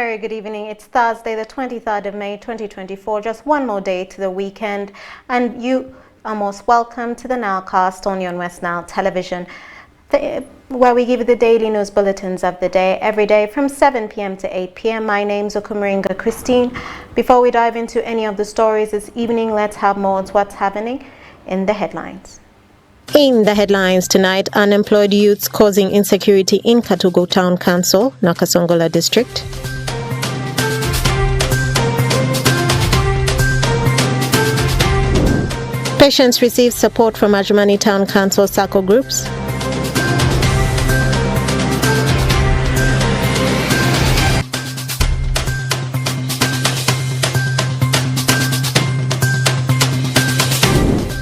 very good evening. It's Thursday, the 23rd of May, 2024. Just one more day to the weekend, and you are most welcome to the NILE CAST on West Nile Television, where we give you the daily news bulletins of the day, every day from 7 p.m. to 8 p.m. My name's Okumaringa Christine. Before we dive into any of the stories this evening, let's have more on what's happening in the headlines. In the headlines tonight, unemployed youths causing insecurity in Katugo Town Council, Nakasongola District. Patients receive support from Ajumani Town Council SACCO groups.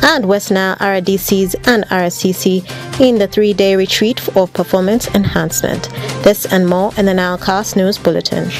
And West Nile RDCs and RSCC in the 3-day retreat of performance enhancement. This and more in the NILE CAST News Bulletin.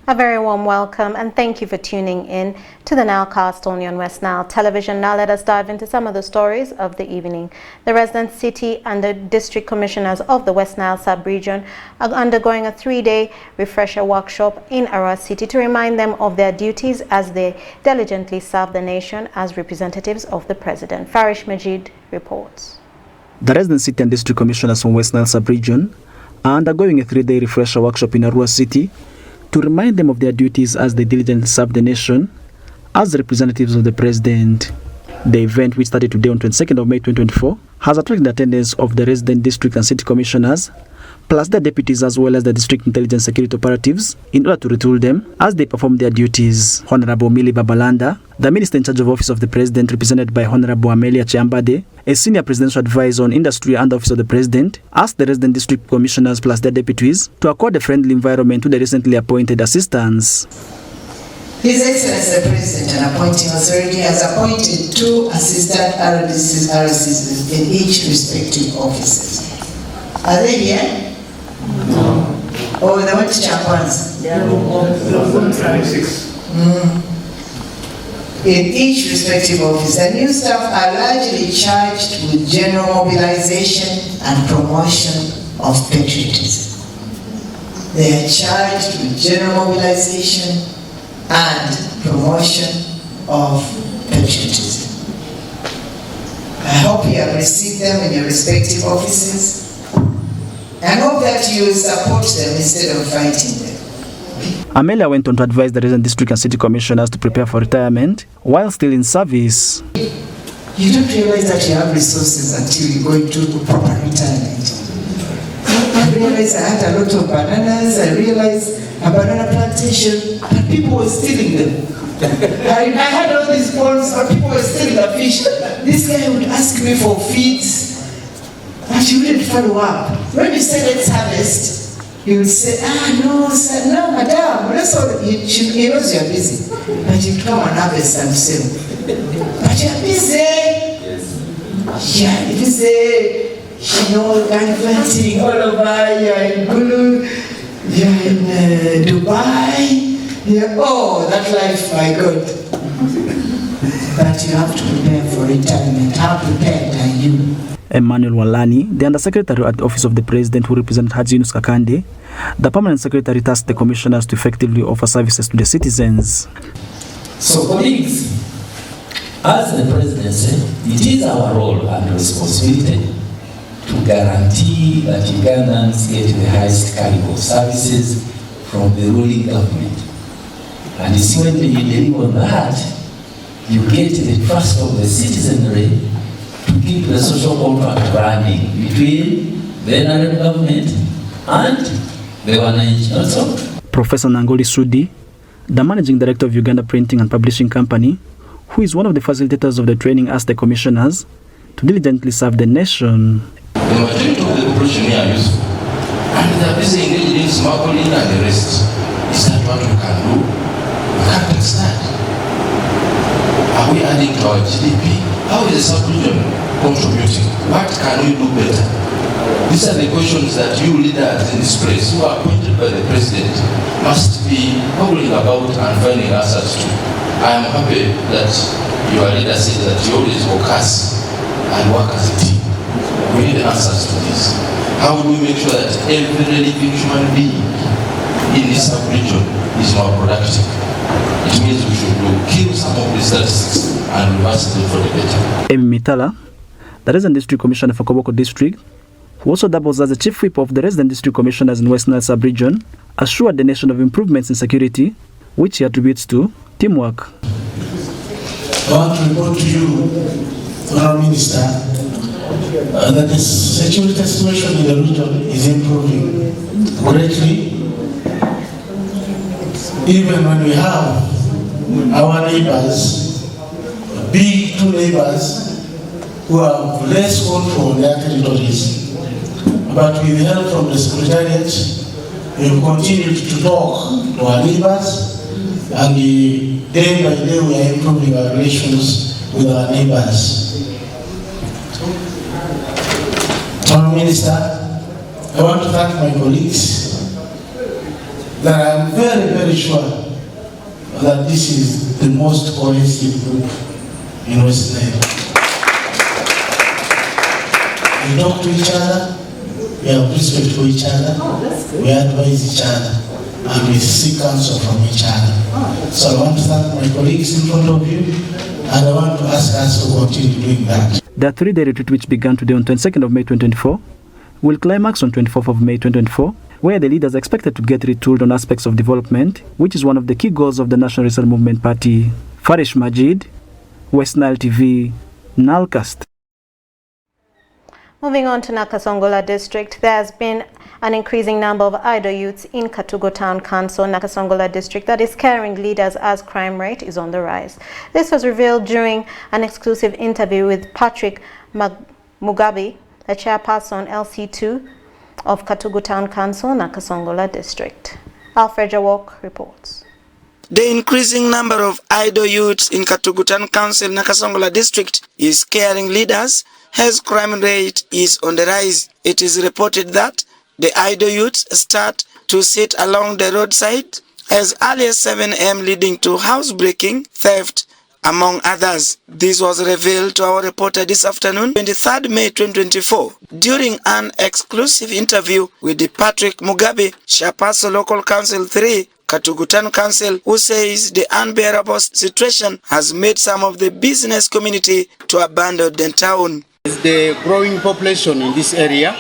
A very warm welcome and thank you for tuning in to the NILE CAST on West Nile Television. Now let us dive into some of the stories of the evening. The resident city and the district commissioners of the West Nile sub-region are undergoing a 3-day refresher workshop in Arua City to remind them of their duties as they diligently serve the nation as representatives of the president. Farish Majid reports. The resident city and district commissioners from West Nile sub-region are undergoing a 3-day refresher workshop in Arua City to remind them of their duties as they diligently serve the nation as representatives of the president. The event, which started today on 22nd of May 2024, has attracted the attendance of the resident district and city commissioners, plus their deputies as well as the district intelligence security operatives, in order to retool them as they perform their duties. Honorable Mili Babalanda, the minister in charge of office of the president, represented by Honorable Amelia Chiambade, a senior presidential advisor on industry and office of the president, asked the resident district commissioners plus their deputies to accord a friendly environment to the recently appointed assistants. His Excellency the President, an appointing authority, has appointed 2 assistant RCCs in each respective offices. Are they here? No. Oh, they went to Champans? Yeah. In each respective office, the new staff are largely charged with general mobilization and promotion of patriotism. They are charged with general mobilization and promotion of patriotism. I hope you have received them in your respective offices. I hope that you will support them instead of fighting them. Amelia went on to advise the resident district and city commissioners to prepare for retirement while still in service. You don't realize that you have resources until you go into proper retirement. I realized I had a lot of bananas. I realized a banana plantation, but people were stealing them. I had all these ponds, but people were stealing the fish. This guy would ask me for feeds, but you wouldn't follow up. When you say let's harvest, he would say, no, sir, no, madam, let's all, he knows you're busy. But you come and harvest and sell. But you're busy. Yes. Yeah, you're busy. You know, planting all over, you're in Gulu, you're in Dubai. Yeah, oh, that life, my God. But you have to prepare for retirement. How prepared are you? Emmanuel Walani, the Undersecretary at the Office of the President who represents Haji Yunus Kakande, the Permanent Secretary tasked the commissioners to effectively offer services to the citizens. So colleagues, as the Presidency, it is our role and responsibility to guarantee that Ugandans get the highest caliber of services from the ruling government. And it's when you deliver on that, you get the trust of the citizenry to keep the social contract running between the NRM government and the Wananchi. Also, Professor Nangoli Sudi, the Managing Director of Uganda Printing and Publishing Company, who is one of the facilitators of the training, asked the commissioners to diligently serve the nation. The majority of the population here are useful, and they are busy engaged in smuggling and the rest. Is that what we can do? We can't understand. Are we adding to our GDP? How is the sub-region contributing? What can we do better? These are the questions that you leaders in this place who are appointed by the president must be howling about and finding answers to. I am happy that your leader said that you always focus and work as a team. We need answers to this. How do we make sure that every living human being in this sub-region is more productive? It means we should kill some of the statistics and reverse them for the better. Amy Mitala, the Resident District Commissioner for Koboko District, who also doubles as the Chief Whip of the Resident District Commissioners in West Nile Sub-Region, assured the nation of improvements in security, which he attributes to teamwork. I want to report to you, Honourable Minister, that the security situation in the region is improving greatly. Even when we have our neighbors, big two neighbors, who have less control on their territories. But with the help from the Secretariat, we have continued to talk to our neighbors, and day by day we are improving our relations with our neighbors. Honourable Minister, I want to thank my colleagues that I am very, very sure that this is the most cohesive group in West Nile. We talk to each other, we have respect for each other, we advise each other, and we seek counsel from each other. So I want to thank my colleagues in front of you, and I want to ask us to continue doing that. The three-day retreat, which began today on 22nd of May 2024, will climax on 24th of May 2024, where the leaders are expected to get retooled on aspects of development, which is one of the key goals of the National Resistance Movement Party. Farish Majid, West Nile TV, NILE CAST. Moving on to Nakasongola District, there has been an increasing number of idle youths in Katugo Town Council, Nakasongola District, that is scaring leaders as crime rate is on the rise. This was revealed during an exclusive interview with Patrick Mugabe, the chairperson LC2 of Katugo Town Council, Nakasongola District. Alfred Jawok reports. The increasing number of idle youths in Katugo Town Council, Nakasongola District is scaring leaders as crime rate is on the rise. It is reported that the idle youths start to sit along the roadside as early as 7 a.m. leading to housebreaking, theft, among others. This was revealed to our reporter this afternoon, 23rd May 2024, during an exclusive interview with the Patrick Mugabe, chairperson Local Council 3, Katugo Town Council, who says the unbearable situation has made some of the business community to abandon the town. The growing population in this area,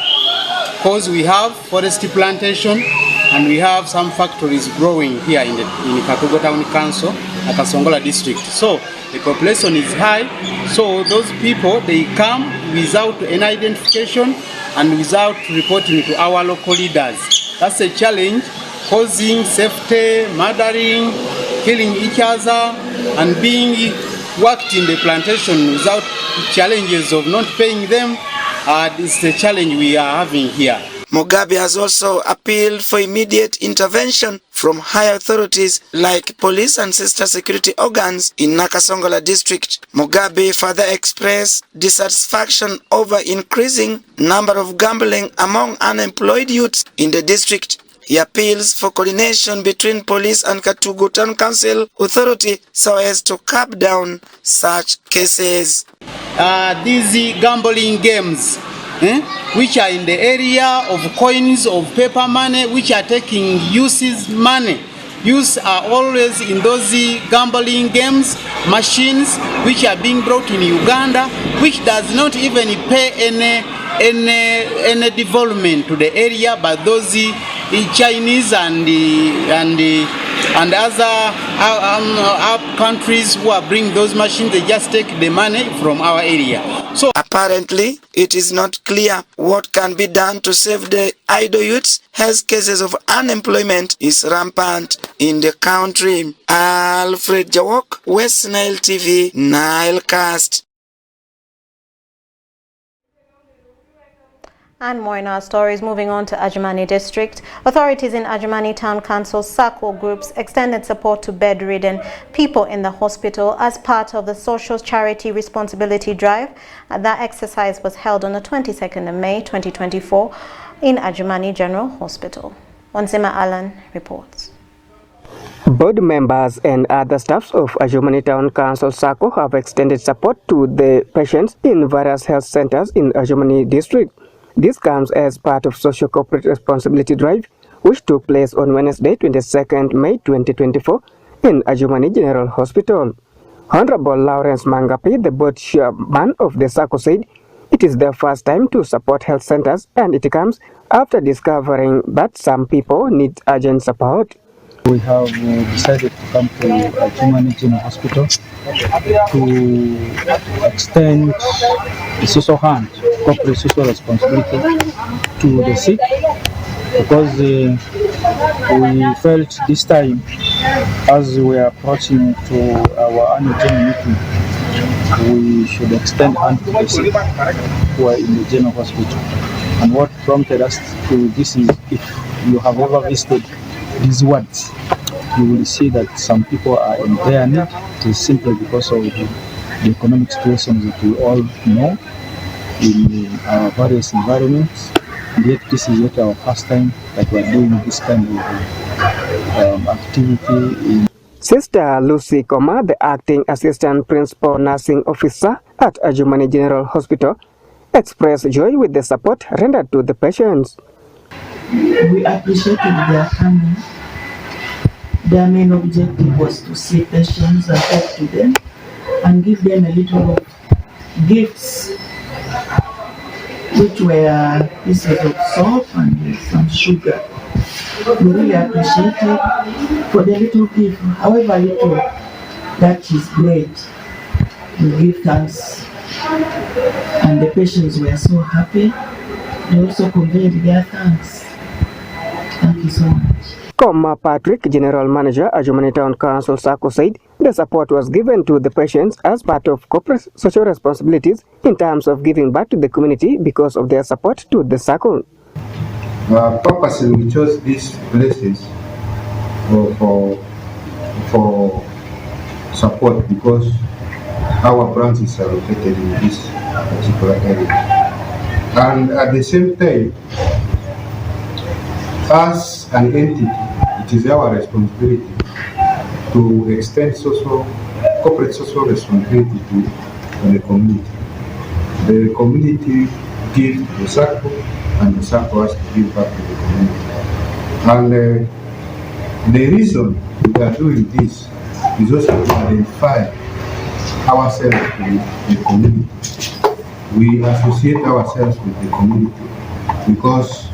because we have forest plantation and we have some factories growing here in Katugo Town Council, Nakasongola District. So the population is high, so those people, they come without any identification and without reporting to our local leaders. That's a challenge, causing safety, murdering, killing each other, and being worked in the plantation without challenges of not paying them. This is the challenge we are having here. Mugabe has also appealed for immediate intervention from higher authorities like police and sister security organs in Nakasongola District. Mugabe further expressed dissatisfaction over increasing number of gambling among unemployed youths in the district. He appeals for coordination between police and Katugo Town Council authority so as to curb down such cases. These gambling games, which are in the area of coins, of paper money, which are taking youth's money. Youths are always in those gambling games, machines which are being brought in Uganda, which does not even pay any development to the area, but those Chinese and other countries who are bringing those machines, they just take the money from our area. So apparently, it is not clear what can be done to save the idle youths as cases of unemployment is rampant in the country. Alfred Jawok, West Nile TV, NILE CAST. And more in our stories. Moving on to Adjumani District. Authorities in Adjumani Town Council SACCO groups extended support to bedridden people in the hospital as part of the Social Charity Responsibility Drive. That exercise was held on the 22nd of May 2024 in Adjumani General Hospital. Onzima Alan reports. Board members and other staffs of Adjumani Town Council SACCO have extended support to the patients in various health centers in Adjumani District. This comes as part of Social Corporate Responsibility Drive, which took place on Wednesday, 22nd May 2024 in Adjumani General Hospital. Honorable Lawrence Mangapi, the board chairman of the SACCO, said it is their first time to support health centers and it comes after discovering that some people need urgent support. We have decided to come to Adjumani General Hospital to extend the social hand, corporate social responsibility to the sick, because we felt this time, as we are approaching to our annual general meeting, we should extend hand to the sick who are in the general hospital. And what prompted us to this is, if you have ever visited these wards, you will see that some people are in dire need. It is simply because of the economic situations that we all know in our various environments. And yet this is yet our first time that we are doing this kind of activity. Sister Lucy Koma, the acting assistant principal nursing officer at Adjumani General Hospital, expressed joy with the support rendered to the patients. We appreciated their coming. Their main objective was to see patients and talk to them and give them a little of gifts, which were pieces of soap and some sugar. We really appreciate it for the little gift, however little, that is great. We give thanks, and the patients were so happy. They also conveyed their thanks. Thank you so much. Koma Patrick, General Manager, Adjumani Town Council SACCO, said the support was given to the patients as part of corporate social responsibilities in terms of giving back to the community because of their support to the SACCO. Purposely, we chose these places for support because our branches are located in this particular area. And at the same time, as an entity, it is our responsibility to extend corporate social responsibility to the community. The community gives to the SACCO, and the SACCO has to give back to the community. And the reason we are doing this is also to identify ourselves with the community. We associate ourselves with the community because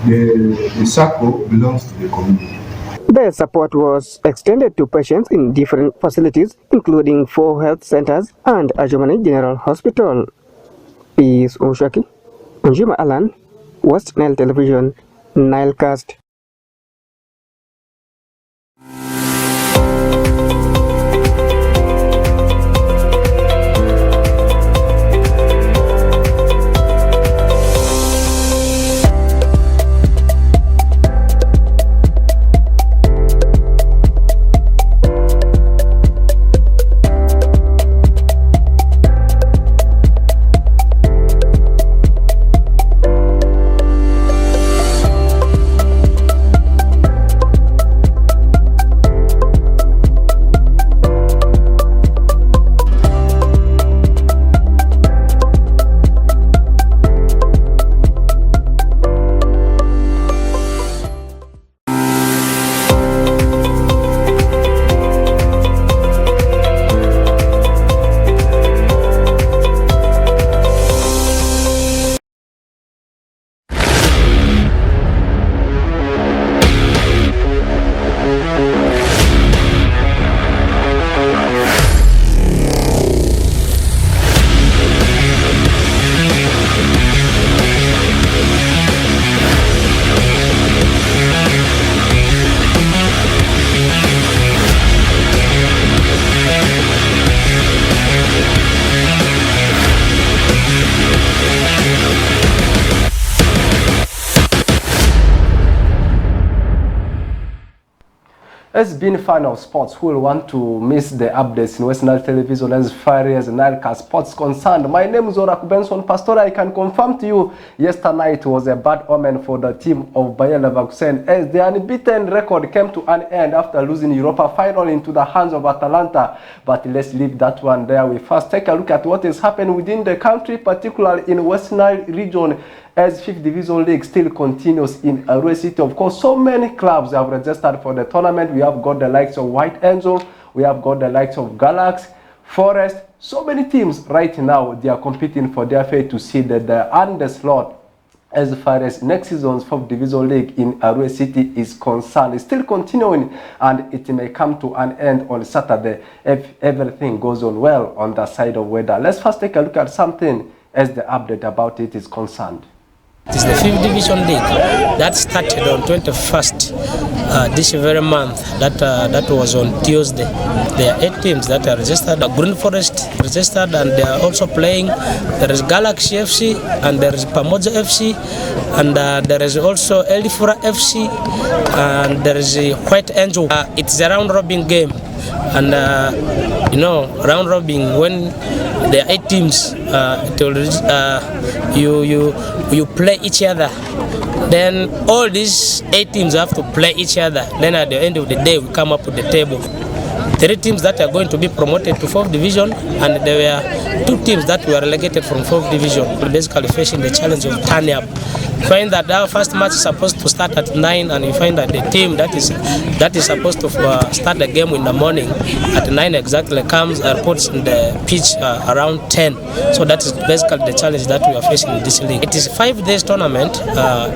the SACCO belongs to the community. The support was extended to patients in different facilities, including 4 health centers and Adjumani General Hospital. Peace Oshaki, Onjima Alan, West Nile Television, NILE CAST. It's been fan of sports who will want to miss the updates in West Nile Television as far as NILE CAST sports concerned. My name is Orak Benson Pastor. I can confirm to you yesterday night was a bad omen for the team of Bayer Leverkusen as the unbeaten record came to an end after losing Europa final into the hands of Atalanta. But let's leave that one there. We first take a look at what has happened within the country, particularly in West Nile region, as 5th Division League still continues in Arua City. Of course, so many clubs have registered for the tournament. We have got the likes of White Angel, we have got the likes of Galaxy, Forest, so many teams right now. They are competing for their fate to see that they earn the slot as far as next season's 4th Division League in Arua City is concerned. It's still continuing and it may come to an end on Saturday if everything goes on well on the side of weather. Let's first take a look at something as the update about it is concerned. It is the 5th Division League that started on 21st this very month. That was on Tuesday. There are 8 teams that are registered. Green Forest registered and they are also playing. There is Galaxy FC and there is Pamoja FC and there is also Elifura FC and there is White Angel. It's a round-robin game and round robin when there are 8 teams, you play each other. Then all these 8 teams have to play each other. Then at the end of the day, we come up with the table. 3 teams that are going to be promoted to 4th division, and there were 2 teams that were relegated from 4th division, basically facing the challenge of turning up. Find that our first match is supposed to start at 9, and you find that the team that is supposed to start the game in the morning at 9 exactly comes and puts in the pitch around 10. So that is basically the challenge that we are facing in this league. It is 5 days tournament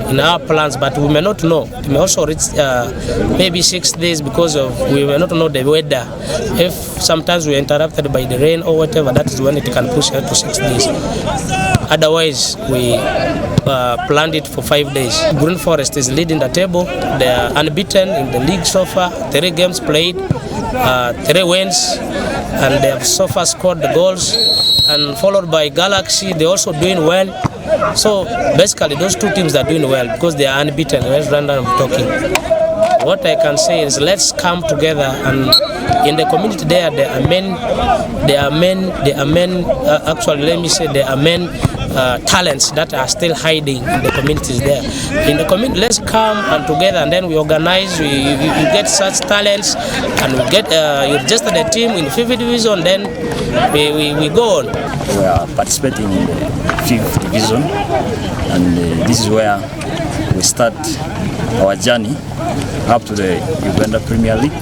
in our plans, but we may not know. It may also reach maybe 6 days because we may not know the weather. If sometimes we are interrupted by the rain or whatever, that is when it can push out to 6 days. Otherwise, we planned it for 5 days. Green Forest is leading the table. They are unbeaten in the league so far. 3 games played, 3 wins, and they have so far scored the goals. And followed by Galaxy, they're also doing well. So basically, those 2 teams are doing well because they are unbeaten. Let's run down talking. What I can say is let's come together, and in the community there are men talents that are still hiding in the communities there. In the community, let's come and together, and then we organize, we get such talents, and we get you register the team in 5th division, then we go on. We are participating in the 5th division, and this is where we start our journey up to the Uganda Premier League.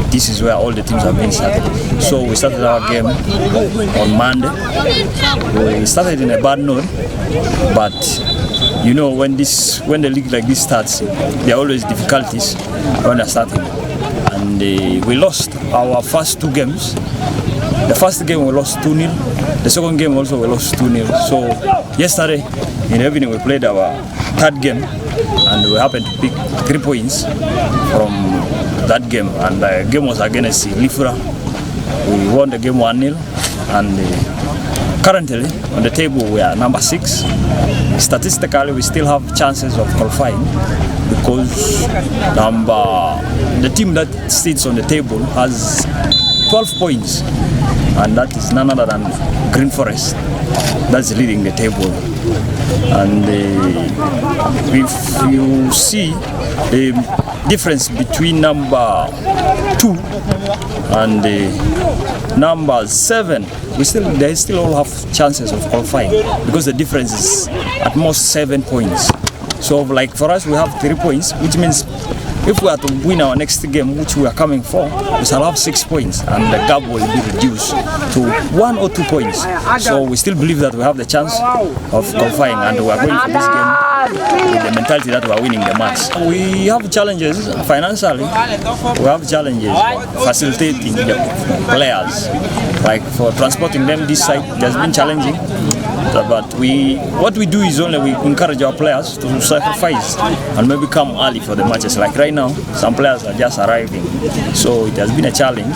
This is where all the teams have been started. So we started our game on Monday. We started in a bad note, but you know when the league like this starts, there are always difficulties when they're starting. And we lost our first 2 games. The first game we lost 2-0. The second game also we lost 2-0. So yesterday in the evening we played our 3rd game, and we happened to pick 3 points from that game, and the game was against Lifura. We won the game 1-0, and currently on the table we are number 6. Statistically we still have chances of qualifying because the team that sits on the table has 12 points, and that is none other than Green Forest that's leading the table. And if you see the difference between number 2 and number 7, they still all have chances of qualifying because the difference is at most 7 points. So like for us we have 3 points, which means if we are to win our next game, which we are coming for, we shall have 6 points, and the gap will be reduced to 1 or 2 points. So we still believe that we have the chance of qualifying, and we are going for this game with the mentality that we are winning the match. We have challenges financially. We have challenges facilitating the players, like for transporting them this side. It has been challenging But what we do is only we encourage our players to sacrifice and maybe come early for the matches. Like right now, some players are just arriving, so it has been a challenge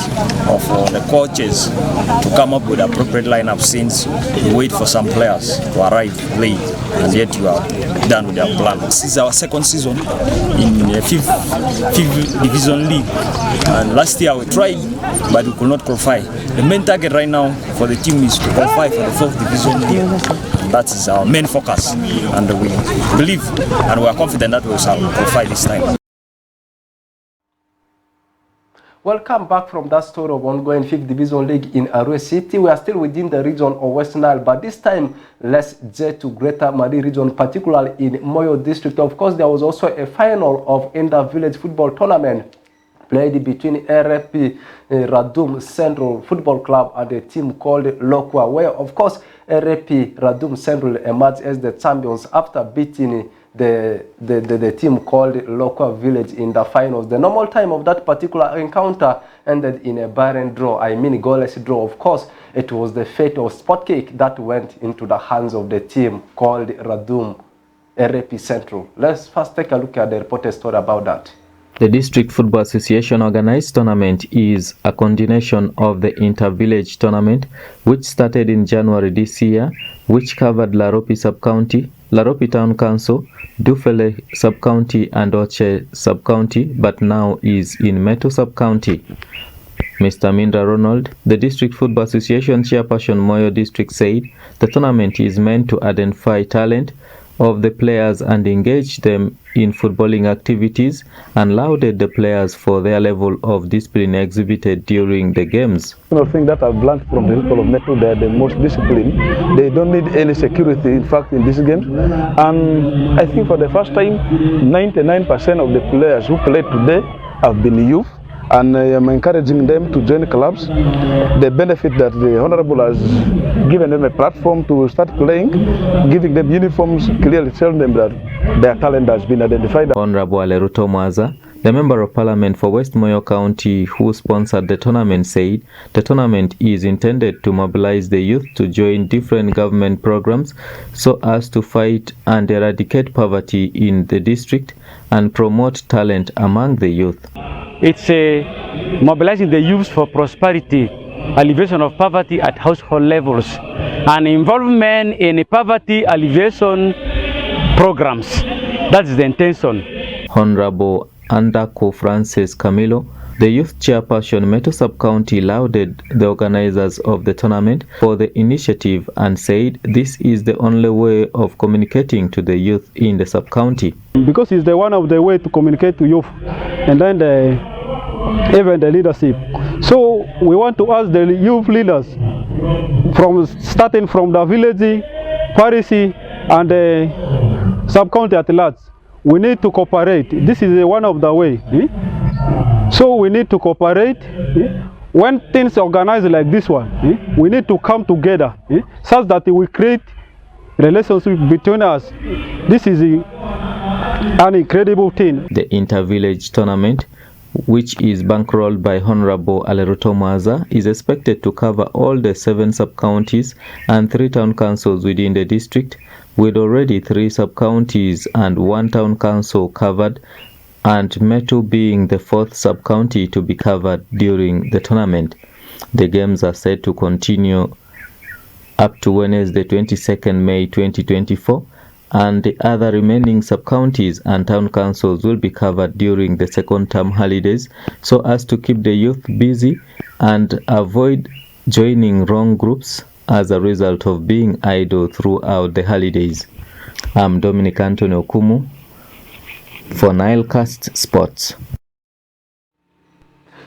for the coaches to come up with appropriate lineup since we wait for some players to arrive late, and yet you are done with their plan. This is our second season in the fifth division league, and last year we tried, but we could not qualify. The main target right now for the team is to qualify for the 4th division league. That is our main focus, and we believe and we are confident that we will qualify this time. Welcome back from that story of ongoing 5th Division League in Arua City. We are still within the region of West Nile, but this time let's jet to Greater Madi region, particularly in Moyo district. Of course, there was also a final of Inter Village Football Tournament played between RFP Radum Central Football Club and a team called Lokwa, where of course RFP Radum Central emerged as the champions after beating the team called Lokwa Village in the finals. The normal time of that particular encounter ended in a barren draw, goalless draw. Of course, it was the fate of Sport Cake that went into the hands of the team called Radum RFP Central. Let's first take a look at the reported story about that. The District Football Association organized tournament is a continuation of the Inter-Village tournament, which started in January this year, which covered Laropi Sub-County, Laropi Town Council, Dufele Sub-County and Oche Sub-County, but now is in Meto Sub-County. Mr. Mindra Ronald, the District Football Association chairperson Moyo District, said the tournament is meant to identify talent of the players and engage them in footballing activities, and lauded the players for their level of discipline exhibited during the games. One of the things that I've learned from the people of Meto, they are the most disciplined. They don't need any security, in fact, in this game. And I think for the first time, 99% of the players who played today have been youth. And I am encouraging them to join clubs. The benefit that the Honorable has given them a platform to start playing, giving them uniforms, clearly telling them that their talent has been identified. Honorable Aleruto Mwaza, the Member of Parliament for West Moyo County who sponsored the tournament, said the tournament is intended to mobilize the youth to join different government programs so as to fight and eradicate poverty in the district and promote talent among the youth. It's mobilizing the youth for prosperity, alleviation of poverty at household levels, and involvement in poverty alleviation programs. That's the intention. Honorable Andako Francis Camilo, the youth chairperson Meto Sub-County, lauded the organizers of the tournament for the initiative and said this is the only way of communicating to the youth in the sub-county. Because it's the one of the way to communicate to youth, and then even the leadership. So we want to ask the youth leaders, starting from the village, parish, and the sub-county at large, we need to cooperate. This is one of the way. So we need to cooperate. When things organized like this one, we need to come together such that we create relationship between us. This is an incredible thing. The Inter-Village tournament, which is bankrolled by Honorable Aleruto Mwaza, is expected to cover all the 7 sub-counties and 3 town councils within the district, with already 3 sub-counties and 1 town council covered, and Meto being the 4th sub-county to be covered during the tournament. The games are set to continue up to Wednesday, 22nd May 2024, and the other remaining sub-counties and town councils will be covered during the second term holidays so as to keep the youth busy and avoid joining wrong groups as a result of being idle throughout the holidays. I'm Dominic Anthony Okumu for NILE CAST Sports.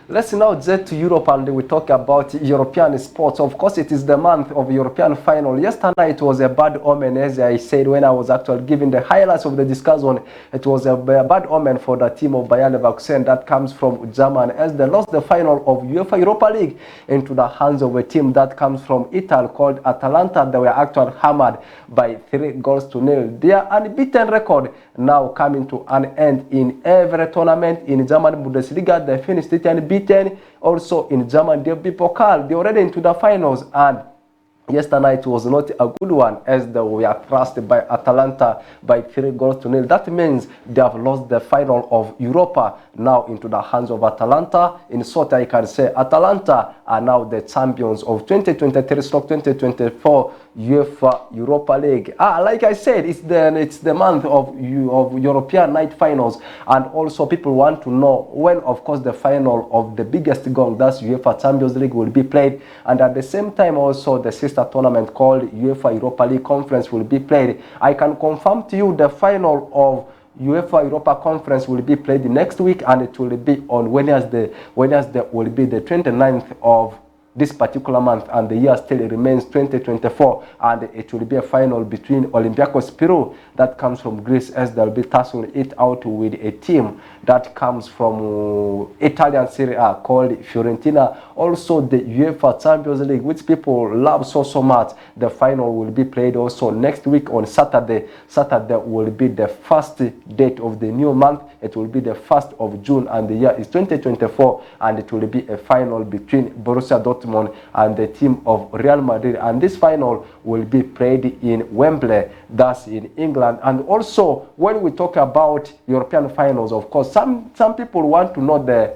Let's now jet to Europe and we talk about European sports. Of course, it is the month of European final. Yesterday, it was a bad omen, as I said when I was actually giving the highlights of the discussion. It was a bad omen for the team of Bayer Leverkusen that comes from Germany, as they lost the final of UEFA Europa League into the hands of a team that comes from Italy called Atalanta. They were actually hammered by 3-0. Their unbeaten record now coming to an end in every tournament in German Bundesliga. They finished it unbeaten. Also in German DFB Pokal, they're already into the finals, and yesterday night was not a good one, as they were thrashed by Atalanta by 3-0. That means they have lost the final of Europa now into the hands of Atalanta. In short, I can say Atalanta are now the champions of 2023/2024 UEFA Europa League. Like I said, it's the month of European night finals, and also people want to know when, of course, the final of the biggest gong, that's UEFA Champions League, will be played, and at the same time also the sister tournament called UEFA Europa League Conference will be played. I can confirm to you the final of UEFA Europa Conference will be played next week, and it will be on Wednesday. Wednesday will be the 29th of this particular month, and the year still remains 2024, and it will be a final between Olympiacos Peru that comes from Greece, as they'll be tussling it out with a team that comes from Italian Serie A called Fiorentina. Also the UEFA Champions League, which people love so much, the final will be played also next week on Saturday. Saturday will be the first date of the new month. It will be the 1st of June, and the year is 2024, and it will be a final between Borussia Dortmund and the team of Real Madrid, and this final will be played in Wembley, that's in England. And also, when we talk about European finals, of course, some people want to know the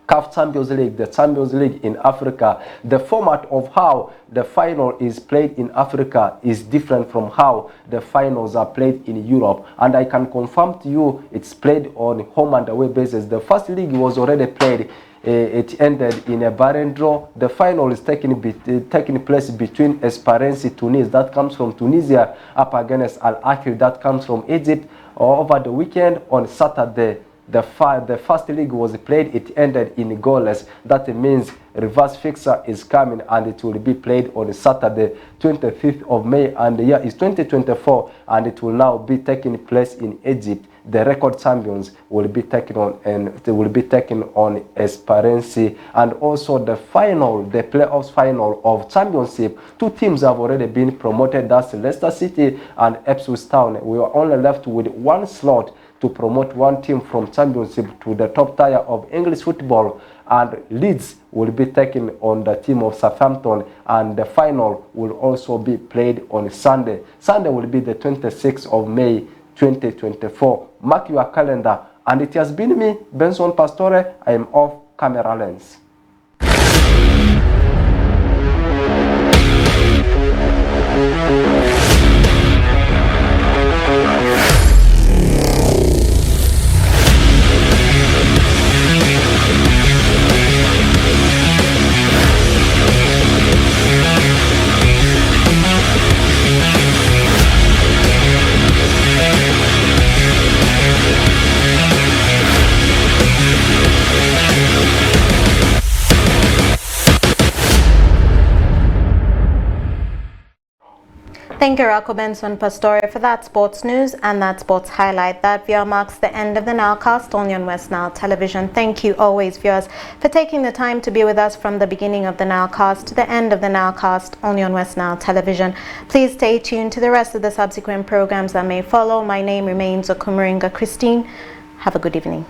CAF Champions League, the Champions League in Africa. The format of how the final is played in Africa is different from how the finals are played in Europe. And I can confirm to you it's played on home and away basis. The first league was already played. It ended in a barren draw. The final is taking place between Esperance Tunis, that comes from Tunisia, up against Al Ahly, that comes from Egypt. Over the weekend on Saturday, the first league was played. It ended in goalless. That means reverse fixture is coming, and it will be played on Saturday, 25th of May, and the year is 2024, and it will now be taking place in Egypt. The record champions will be taken on, and they will be taken on Esperance. And also the final, the playoffs final of championship, two teams have already been promoted. That's Leicester City and Ipswich Town. We are only left with one slot to promote one team from championship to the top tier of English football, and Leeds will be taken on the team of Southampton, and the final will also be played on Sunday. Sunday will be the 26th of May 2024. Mark your calendar. And it has been me, Benson Pastore. I am off camera lens. Thank you, Rocco Benson Pastore, for that sports news and that sports highlight. That viewer marks the end of the NILE Cast on Yon West Nile Television. Thank you always, viewers, for taking the time to be with us from the beginning of the NILE Cast to the end of the NILE Cast on Yon West Nile Television. Please stay tuned to the rest of the subsequent programs that may follow. My name remains Okumuringa Christine. Have a good evening.